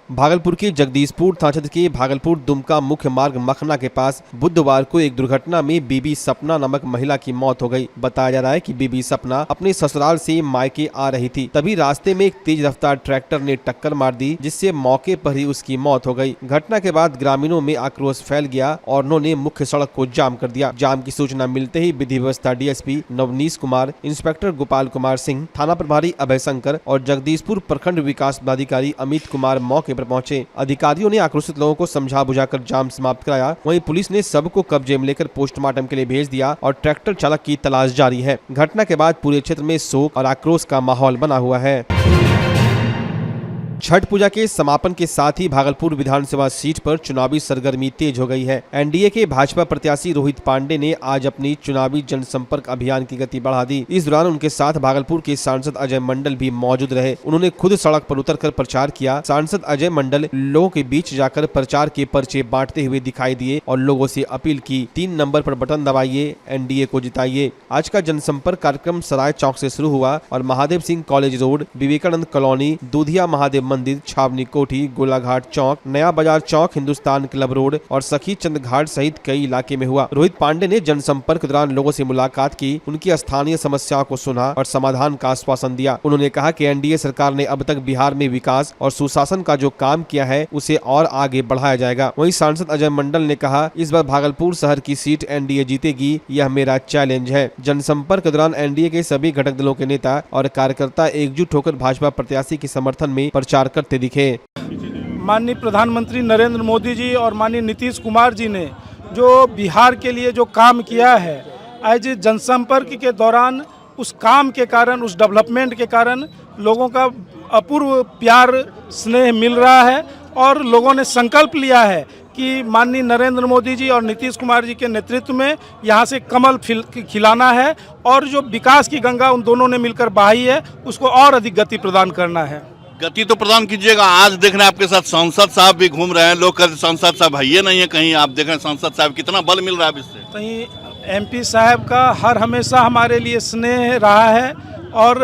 भागलपुर के जगदीशपुर थाना क्षेत्र के भागलपुर दुमका मुख्य मार्ग मखना के पास बुधवार को एक दुर्घटना में बीबी सपना नामक महिला की मौत हो गई। बताया जा रहा है कि बीबी सपना अपने ससुराल से मायके आ रही थी, तभी रास्ते में एक तेज रफ्तार ट्रैक्टर ने टक्कर मार दी, जिससे मौके पर ही उसकी मौत हो गई। घटना के बाद ग्रामीणों में आक्रोश फैल गया और उन्होंने मुख्य सड़क को जाम कर दिया। जाम की सूचना मिलते ही विधि व्यवस्था डीएसपी नवनीश कुमार, इंस्पेक्टर गोपाल कुमार सिंह, थाना प्रभारी अभय शंकर और जगदीशपुर प्रखंड विकास पदाधिकारी अमित कुमार मौके पर पहुंचे। अधिकारियों ने आक्रोशित लोगों को समझा बुझाकर जाम समाप्त कराया। वहीं पुलिस ने सबको कब्जे में लेकर पोस्टमार्टम के लिए भेज दिया और ट्रैक्टर चालक की तलाश जारी है। घटना के बाद पूरे क्षेत्र में शोक और आक्रोश का माहौल बना हुआ है। छठ पूजा के समापन के साथ ही भागलपुर विधानसभा सीट पर चुनावी सरगर्मी तेज हो गई है। एनडीए के भाजपा प्रत्याशी रोहित पांडे ने आज अपनी चुनावी जनसंपर्क अभियान की गति बढ़ा दी। इस दौरान उनके साथ भागलपुर के सांसद अजय मंडल भी मौजूद रहे। उन्होंने खुद सड़क पर उतरकर प्रचार किया। सांसद अजय मंडल लोगों के बीच जाकर प्रचार के पर्चे बांटते हुए दिखाई दिए और लोगों से अपील की, 3 नंबर पर बटन दबाइए, एनडीए को जिताइए। आज का जनसंपर्क कार्यक्रम सराय चौक से शुरू हुआ और Mahadev Singh college road, Vivekanand colony, Dudhiya Mahadev मंदिर, छावनी कोठी, गोलाघाट चौक, नया बाजार चौक, हिंदुस्तान क्लब रोड और सखी चंद घाट सहित कई इलाके में हुआ। रोहित पांडे ने जनसंपर्क के दौरान लोगों से मुलाकात की, उनकी स्थानीय समस्याओं को सुना और समाधान का आश्वासन दिया। उन्होंने कहा कि एनडीए सरकार ने अब तक बिहार में विकास और सुशासन का जो काम किया है उसे और आगे बढ़ाया जाएगा। वहीं सांसद अजय मंडल ने कहा, इस बार भागलपुर शहर की सीट एनडीए जीतेगी, यह मेरा चैलेंज है। जनसंपर्क के दौरान एनडीए के सभी घटक दलों के नेता और कार्यकर्ता एकजुट होकर भाजपा प्रत्याशी के समर्थन में प्रचार करते दिखे। माननीय प्रधानमंत्री नरेंद्र मोदी जी और माननीय नीतीश कुमार जी ने जो बिहार के लिए जो काम किया है, आज जनसंपर्क के दौरान उस काम के कारण, उस डेवलपमेंट के कारण लोगों का अपूर्व प्यार स्नेह मिल रहा है और लोगों ने संकल्प लिया है कि माननीय नरेंद्र मोदी जी और नीतीश कुमार जी के नेतृत्व में यहाँ से कमल खिलाना है और जो विकास की गंगा उन दोनों ने मिलकर बहाई है उसको और अधिक गति प्रदान करना है। गति तो प्रदान कीजिएगा। आज देख रहे हैं आपके साथ सांसद साहब भी घूम रहे हैं। लोग कहते सांसद साहब है नहीं है, कहीं आप देख रहे हैं सांसद साहब कितना बल मिल रहा है इससे। कहीं एमपी साहब का हर हमेशा हमारे लिए स्नेह रहा है और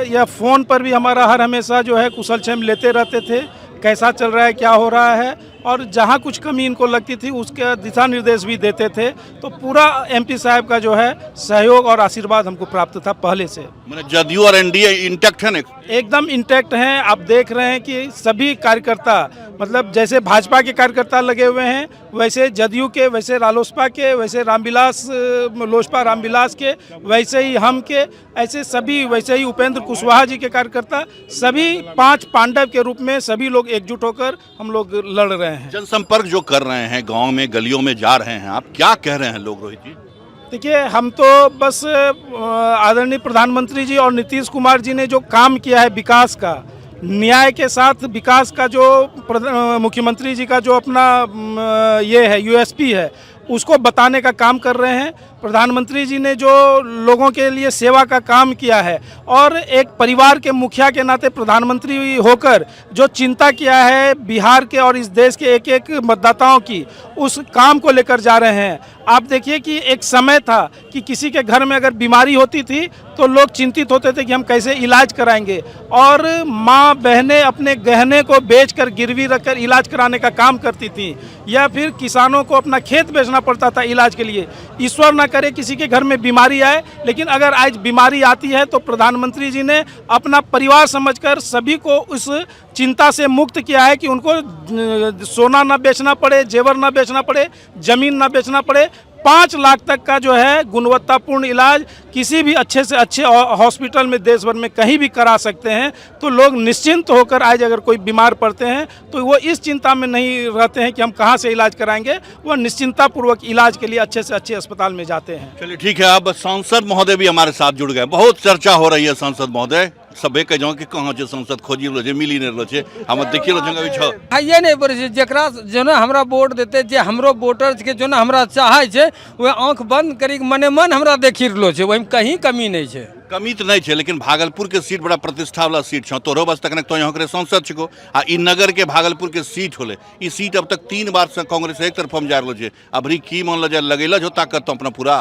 यह फ़ोन पर भी हमारा हर हमेशा जो है कुशल क्षेम लेते रहते थे, कैसा चल रहा है, क्या हो रहा है और जहाँ कुछ कमी इनको लगती थी उसके दिशा निर्देश भी देते थे। तो पूरा एमपी साहब का जो है सहयोग और आशीर्वाद हमको प्राप्त था पहले से। मैंने जदयू और एनडीए इंटैक्ट है ना? एकदम इंटैक्ट हैं। आप देख रहे हैं कि सभी कार्यकर्ता, मतलब जैसे भाजपा के कार्यकर्ता लगे हुए हैं वैसे जदयू के, वैसे रालोसपा के, वैसे रामविलास लोजपा रामविलास के, वैसे ही हम के, ऐसे सभी, वैसे ही उपेंद्र कुशवाहा जी के कार्यकर्ता, सभी 5 पांडव के रूप में सभी लोग एकजुट होकर हम लोग लड़ रहे हैं। जनसंपर्क जो कर रहे हैं, गांव में गलियों में जा रहे हैं, आप क्या कह रहे हैं लोग रोहित जी? देखिए, हम तो बस आदरणीय प्रधानमंत्री जी और नीतीश कुमार जी ने जो काम किया है विकास का, न्याय के साथ विकास का, जो मुख्यमंत्री जी का जो अपना ये है यूएसपी है, उसको बताने का काम कर रहे हैं। प्रधानमंत्री जी ने जो लोगों के लिए सेवा का काम किया है और एक परिवार के मुखिया के नाते प्रधानमंत्री होकर जो चिंता किया है बिहार के और इस देश के एक एक मतदाताओं की, उस काम को लेकर जा रहे हैं। आप देखिए कि एक समय था कि किसी के घर में अगर बीमारी होती थी तो लोग चिंतित होते थे कि हम कैसे इलाज कराएंगे और माँ बहनें अपने गहने को बेचकर गिरवी रखकर इलाज कराने का काम करती थी, या फिर किसानों को अपना खेत बेचना पड़ता था इलाज के लिए। ईश्वर न करे किसी के घर में बीमारी आए, लेकिन अगर आज बीमारी आती है तो प्रधानमंत्री जी ने अपना परिवार समझकर सभी को उस चिंता से मुक्त किया है कि उनको सोना ना बेचना पड़े, जेवर ना बेचना पड़े, जमीन ना बेचना पड़े। 5 लाख तक का जो है गुणवत्तापूर्ण इलाज किसी भी अच्छे से अच्छे हॉस्पिटल में देश भर में कहीं भी करा सकते हैं। तो लोग निश्चिंत होकर आज अगर कोई बीमार पड़ते हैं तो वो इस चिंता में नहीं रहते हैं कि हम कहाँ से इलाज कराएंगे, वो निश्चिंतापूर्वक इलाज के लिए अच्छे से अच्छे अस्पताल में जाते हैं। चलिए ठीक है। अब सांसद महोदय भी हमारे साथ जुड़ गए। बहुत चर्चा हो रही है सांसद महोदय, सबे कह जाओ कि कहाँ जे सांसद खोजी लो जे मिली नहीं लो छे, हम देखिए लो जंगा बिछो ये नहीं बोले छे जेकरा जो ना हमरा वोट देते, जे हमरो वोटर्स के जो ना हमरा चाहे छे वो आंख बंद करी मने मन हमरा देखि रहलो छे, वही कहीं कमी नहीं छे। कमी तो नहीं है, लेकिन भागलपुर के सीट बड़ा प्रतिष्ठा वाला सीट छो। तोरो बस तक तो यहाँ के सांसद छको आ इ नगर के भागलपुर के सीट होले। ई सीट अब तक 3 बार से कांग्रेस एक तरफ हम जा रहलो छे। अबरी की मान लो जे लगेला जो ताकत तो अपना पूरा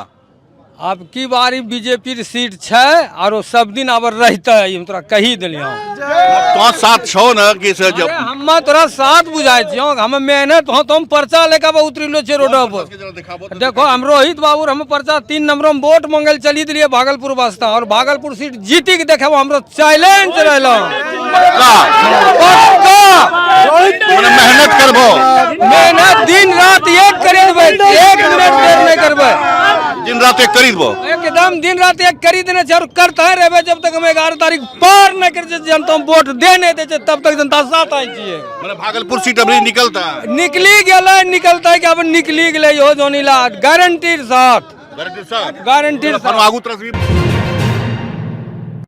अब की बारी बीजेपी सीट है और सब दिन अब रहता है, हम तोरा कही दिलियो। तो साथ छो न कि से जब हम तोरा साथ बुझाई छियो, हम मेहनत हो तुम पर्चा लेकर उतरिलो छे रोड पर। देखो हम रोहित बाबू हम पर्चा 3 नंबर में वोट मांगल चली दिलिए भागलपुर वास्ता, और भागलपुर सीट जीती के देखे हमरो चैलेंज रहलो। मेहनत करबो, मेहनत दिन रात एक करी देबै, 1 मिनट देर नहीं करबै, दिन रात एक करी देबो, एकदम दिन रात एक करी देने और करते हैं रहबे जब तक हम 11 तारीख पार नहीं कर जनता वोट दे नहीं दे तब तक जनता साथ आई छिए। माने भागलपुर सीट अभी निकलता निकली गेलै, निकलता है कि अब निकली गेलै हो जोनीला गारंटी साथ, गारंटी साथ। आगू तरफ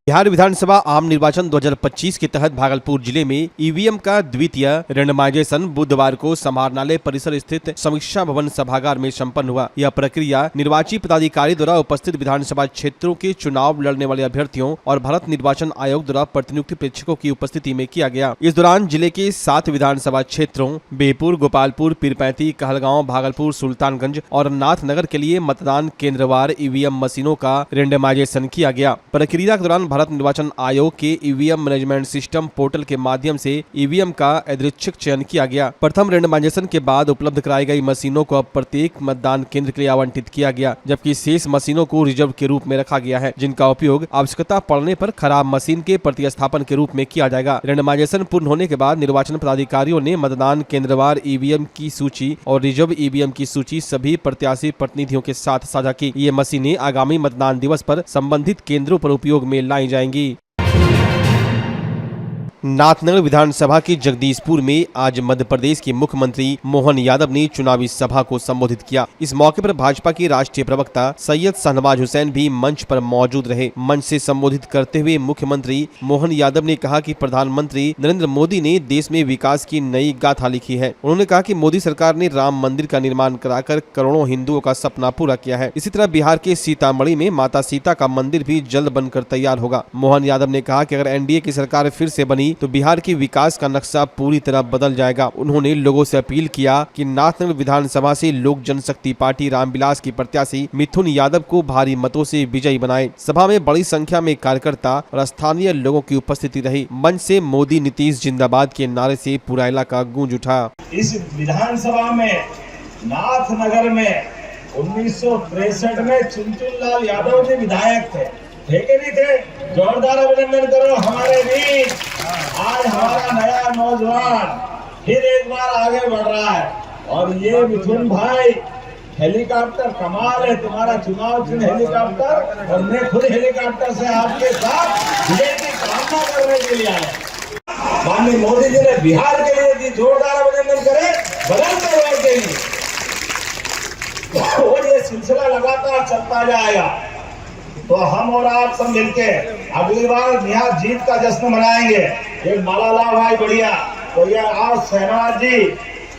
बिहार विधानसभा आम निर्वाचन 2025 के तहत भागलपुर जिले में ईवीएम का द्वितीय रेंडमाइजेशन बुधवार को समाहरणालय परिसर स्थित समीक्षा भवन सभागार में संपन्न हुआ। यह प्रक्रिया निर्वाची पदाधिकारी द्वारा उपस्थित विधानसभा क्षेत्रों के चुनाव लड़ने वाले अभ्यर्थियों और भारत निर्वाचन आयोग द्वारा प्रतिनियुक्त प्रेक्षकों की उपस्थिति में किया गया। इस दौरान जिले के 7 विधानसभा क्षेत्रों बेहपुर, गोपालपुर, पीरपैंती, कहलगांव, भागलपुर, सुल्तानगंज और नाथनगर के लिए मतदान केंद्रवार ईवीएम मशीनों का रेंडमाइजेशन किया गया। प्रक्रिया के दौरान भारत निर्वाचन आयोग के ईवीएम मैनेजमेंट सिस्टम पोर्टल के माध्यम से ईवीएम का यादृच्छिक चयन किया गया। प्रथम रेंडमाइजेशन के बाद उपलब्ध कराई गई मशीनों को अब प्रत्येक मतदान केंद्र के लिए आवंटित किया गया, जबकि शेष मशीनों को रिजर्व के रूप में रखा गया है, जिनका उपयोग आवश्यकता पड़ने पर खराब मशीन के प्रतिस्थापन के रूप में किया जाएगा। रेंडमाइजेशन पूर्ण होने के बाद निर्वाचन पदाधिकारियों ने मतदान केंद्रवार ईवीएम की सूची और रिजर्व ईवीएम की सूची सभी प्रत्याशी प्रतिनिधियों के साथ साझा की। ये मशीनें आगामी मतदान दिवस पर संबंधित केंद्रों पर उपयोग में लाई जाएंगी। नाथनगर विधानसभा के जगदीशपुर में आज मध्य प्रदेश के मुख्यमंत्री मोहन यादव ने चुनावी सभा को संबोधित किया। इस मौके पर भाजपा के राष्ट्रीय प्रवक्ता सैयद शाहनवाज हुसैन भी मंच पर मौजूद रहे। मंच से संबोधित करते हुए मुख्यमंत्री मोहन यादव ने कहा कि प्रधानमंत्री नरेंद्र मोदी ने देश में विकास की नई गाथा लिखी है। उन्होंने कहा कि मोदी सरकार ने राम मंदिर का निर्माण कराकर करोड़ों हिंदुओं का सपना पूरा किया है। इसी तरह बिहार के सीतामढ़ी में माता सीता का मंदिर भी जल्द बनकर तैयार होगा। मोहन यादव ने कहा कि अगर एनडीए की सरकार फिर से बनी तो बिहार के विकास का नक्शा पूरी तरह बदल जाएगा। उन्होंने लोगों से अपील किया कि नाथनगर विधानसभा से लोक जनशक्ति पार्टी रामविलास की प्रत्याशी मिथुन यादव को भारी मतों से विजयी बनाए। सभा में बड़ी संख्या में कार्यकर्ता और स्थानीय लोगों की उपस्थिति रही। मंच से मोदी नीतीश जिंदाबाद के नारे से पूरा इलाका गूंज उठा। इस विधानसभा में नाथनगर में 1963 में चुनचुनलाल यादव जी विधायक थे कि नहीं थे? जोरदार अभिनंदन करो हमारे बीच। आज हमारा नया नौजवान फिर एक बार आगे बढ़ रहा है। और ये मिथुन भाई हेलीकॉप्टर कमाल है, तुम्हारा चुनाव चिन्ह हेलीकॉप्टर, और मैं खुद हेलीकॉप्टर से आपके साथ विजय की कामना करने के लिए आया। माननीय मोदी जी ने बिहार के लिए दी, जोरदार अभिनंदन करें बदलते हुए के लिए। और ये सिलसिला लगातार चलता जाएगा। तो हम और आप सब मिलके अगली बार यहाँ जीत का जश्न मनाएंगे। एक मालाला भाई बढ़िया, तो ये आज शहनाज जी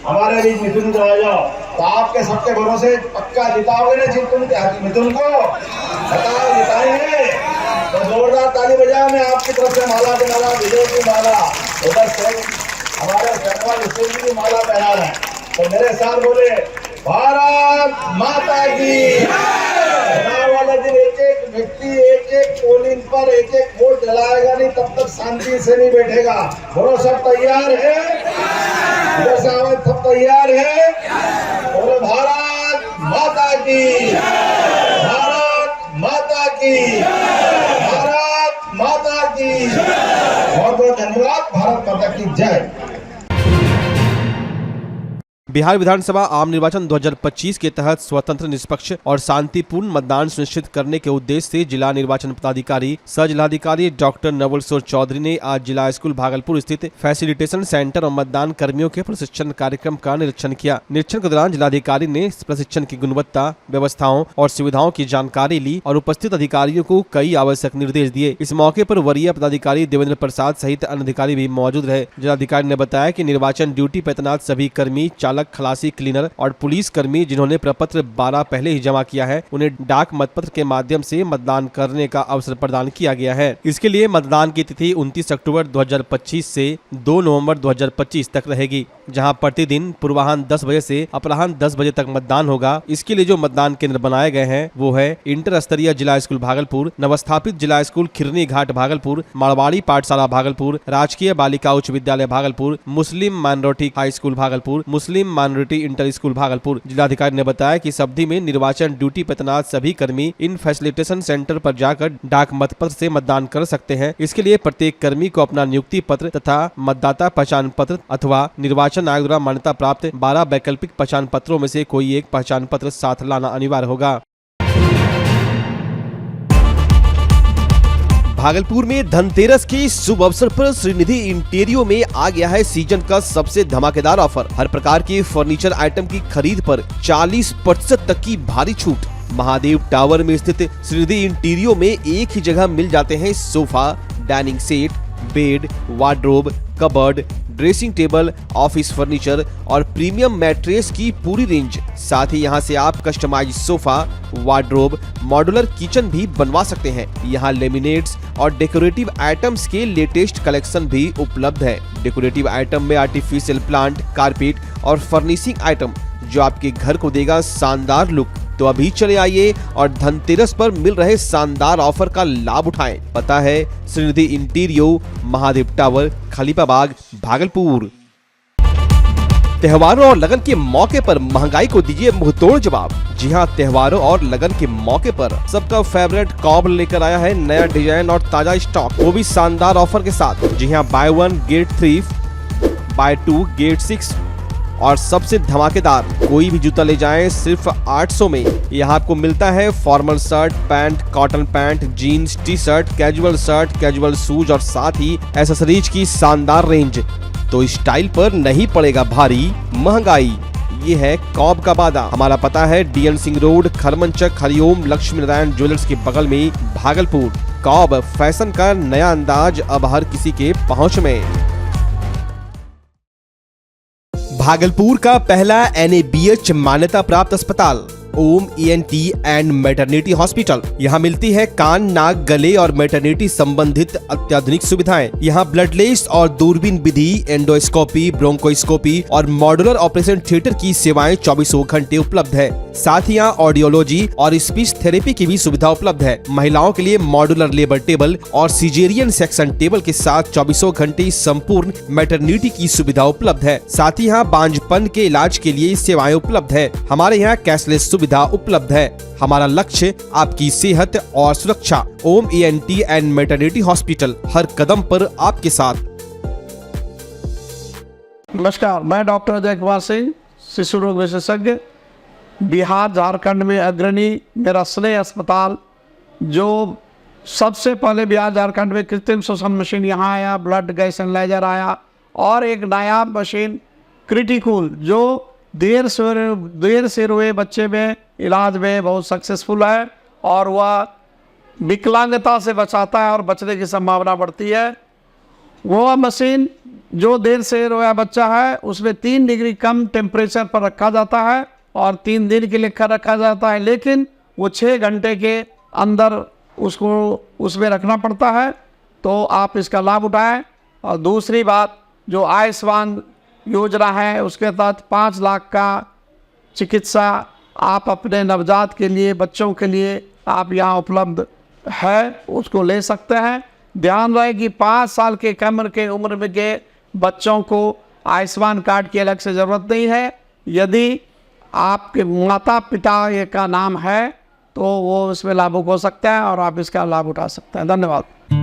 हमारे बीच मिथुन को आ जाओ, तो आपके सबके भरोसे पक्का जिताओगे ना मिथुन को? बताओ जिताएंगे तो जोरदार ताली बजाओ। मैं आपकी तरफ से माला के माला, विजय की माला, उधर से हमारे शहनाज हुसैन की माला पहना रहे हैं। तो मेरे साथ बोले भारत माता की। वाला दिन एक एक व्यक्ति एक एक पोलिंग पर एक एक वोट डलाएगा नहीं, तब तक शांति से नहीं बैठेगा। बोलो सब तैयार है? इधर से आवाज सब तैयार है? बोलो भारत माता की, भारत माता की, भारत माता की। बहुत बहुत धन्यवाद। भारत माता की जय। बिहार विधानसभा आम निर्वाचन 2025 के तहत स्वतंत्र, निष्पक्ष और शांतिपूर्ण मतदान सुनिश्चित करने के उद्देश्य से जिला निर्वाचन पदाधिकारी सह जिलाधिकारी डॉक्टर नवल किशोर चौधरी ने आज जिला स्कूल भागलपुर स्थित फैसिलिटेशन सेंटर और मतदान कर्मियों के प्रशिक्षण कार्यक्रम का निरीक्षण किया। निरीक्षण के दौरान जिलाधिकारी ने प्रशिक्षण की गुणवत्ता, व्यवस्थाओं और सुविधाओं की जानकारी ली और उपस्थित अधिकारियों को कई आवश्यक निर्देश दिए। इस मौके पर वरीय पदाधिकारी देवेंद्र प्रसाद सहित अन्य अधिकारी भी मौजूद रहे। जिलाधिकारी ने बताया कि निर्वाचन ड्यूटी पर तैनात सभी कर्मी, चालक, खलासी, क्लीनर और पुलिस कर्मी जिन्होंने प्रपत्र 12 पहले ही जमा किया है, उन्हें डाक मतपत्र के माध्यम से मतदान करने का अवसर प्रदान किया गया है। इसके लिए मतदान की तिथि 29 अक्टूबर 2025 से 2 नवंबर 2025 तक रहेगी। जहां प्रतिदिन पूर्वाह्न 10 बजे से अपराह्न 10 बजे तक मतदान होगा। इसके लिए जो मतदान केंद्र बनाए गए हैं वो है इंटर स्तरीय जिला स्कूल भागलपुर, नवस्थापित जिला स्कूल खिरनी घाट भागलपुर, मारवाड़ी पाठशाला भागलपुर, राजकीय बालिका उच्च विद्यालय भागलपुर, मुस्लिम माइनॉरिटी हाई स्कूल भागलपुर, मुस्लिम माइनॉरिटी इंटर स्कूल भागलपुर। जिलाधिकारी ने बताया कि इस अवधि में निर्वाचन ड्यूटी पर तैनात सभी कर्मी इन फैसिलिटेशन सेंटर पर जाकर डाक मतपत्र से मतदान कर सकते हैं। इसके लिए प्रत्येक कर्मी को अपना नियुक्ति पत्र तथा मतदाता पहचान पत्र अथवा निर्वाचन आयोग द्वारा मान्यता प्राप्त 12 वैकल्पिक पहचान पत्रों में से कोई एक पहचान पत्र साथ लाना अनिवार्य होगा। भागलपुर में धनतेरस के शुभ अवसर पर श्रीनिधि इंटीरियो में आ गया है सीजन का सबसे धमाकेदार ऑफर। हर प्रकार के फर्नीचर आइटम की खरीद पर 40% तक की भारी छूट। महादेव टावर में स्थित श्रीनिधि इंटीरियो में एक ही जगह मिल जाते हैं sofa, dining set, bed, wardrobe, cupboard, dressing table, office furniture और प्रीमियम मैट्रेस की पूरी रेंज। साथ ही यहां से आप customise sofa, wardrobe, modular kitchen भी बनवा सकते हैं। यहां लेमिनेट्स और डेकोरेटिव आइटम्स के लेटेस्ट कलेक्शन भी उपलब्ध है। डेकोरेटिव आइटम में आर्टिफिशियल प्लांट, कारपेट और फर्निशिंग आइटम जो आपके घर को देगा शानदार लुक। तो अभी चले आइए और धनतेरस पर मिल रहे शानदार ऑफर का लाभ उठाएं। पता है श्रीनिधि इंटीरियो, महादेव टावर, खलीफाबाग, भागलपुर। त्योहारों और लगन के मौके पर महंगाई को दीजिए मुंहतोड़ जवाब। जी हां, त्योहारों और लगन के मौके पर सबका फेवरेट कॉब लेकर आया है नया डिजाइन और ताजा स्टॉक, वो भी शानदार ऑफर के साथ। जी हां, बाय 1 गेट 3, बाय 2 गेट 6 और सबसे धमाकेदार कोई भी जूता ले जाएं सिर्फ 800 में। यहाँ आपको मिलता है formal shirt, pant, cotton pant, jeans, T shirt, casual shoes और साथ ही एक्सेसरीज की शानदार रेंज। तो स्टाइल पर नहीं पड़ेगा भारी महंगाई, ये है कॉब का वादा। हमारा पता है DN Singh road, Kharmanchak, Hariom Lakshmi Narayan jewellers के बगल में भागलपुर। कॉब फैशन का नया अंदाज अब हर किसी के पहुँच में। भागलपुर का पहला NABH मान्यता प्राप्त अस्पताल ओम ENT एंड मैटरनिटी हॉस्पिटल। यहाँ मिलती है कान, नाक, गले और मैटरनिटी संबंधित अत्याधुनिक सुविधाएं। यहाँ ब्लडलेस और दूरबीन विधि, एंडोस्कोपी, ब्रोंकोस्कोपी और मॉड्यूलर ऑपरेशन थिएटर की सेवाएं 24 घंटे उपलब्ध है। साथ ही यहाँ ऑडियोलॉजी और स्पीच थेरेपी की भी सुविधा उपलब्ध है। महिलाओं के लिए मॉड्यूलर लेबर टेबल और सिजेरियन सेक्शन टेबल के साथ 24 घंटे संपूर्ण मैटरनिटी की सुविधा उपलब्ध है। साथ ही यहाँ बांझपन के इलाज के लिए सेवाएं उपलब्ध है। हमारे यहाँ कैशलेस सुविधा उपलब्ध है। हमारा लक्ष्य आपकी सेहत और सुरक्षा। ओम ENT एंड मैटरनिटी हॉस्पिटल, हर कदम पर आपके साथ। नमस्कार, मैं डॉक्टर अजय कुमार सिंह, शिशु रोग विशेषज्ञ, बिहार झारखंड में अग्रणी मेरा स्नेह अस्पताल, जो सबसे पहले बिहार झारखंड में कृत्रिम श्वसन मशीन यहाँ आया, ब्लड गैस एनालाइजर आया और एक नायाब मशीन क्रिटिकल जो देर से रोए बच्चे में इलाज में बहुत सक्सेसफुल है और वह विकलांगता से बचाता है और बचने की संभावना बढ़ती है। वो मशीन जो देर से रोया बच्चा है उसमें 3 डिग्री कम टेम्परेचर पर रखा जाता है और 3 दिन के लिए रखा जाता है, लेकिन वो 6 घंटे के अंदर उसको उसमें रखना पड़ता है। तो आप इसका लाभ उठाएं। और दूसरी बात, जो आयुष्मान योजना है उसके तहत 5 लाख का चिकित्सा आप अपने नवजात के लिए, बच्चों के लिए आप यहाँ उपलब्ध है, उसको ले सकते हैं। ध्यान रहे कि 5 साल के कम के उम्र में के बच्चों को आयुष्मान कार्ड की अलग से ज़रूरत नहीं है। यदि आपके माता पिता का नाम है तो वो इसमें लाभुक हो सकता है और आप इसका लाभ उठा सकते हैं। धन्यवाद।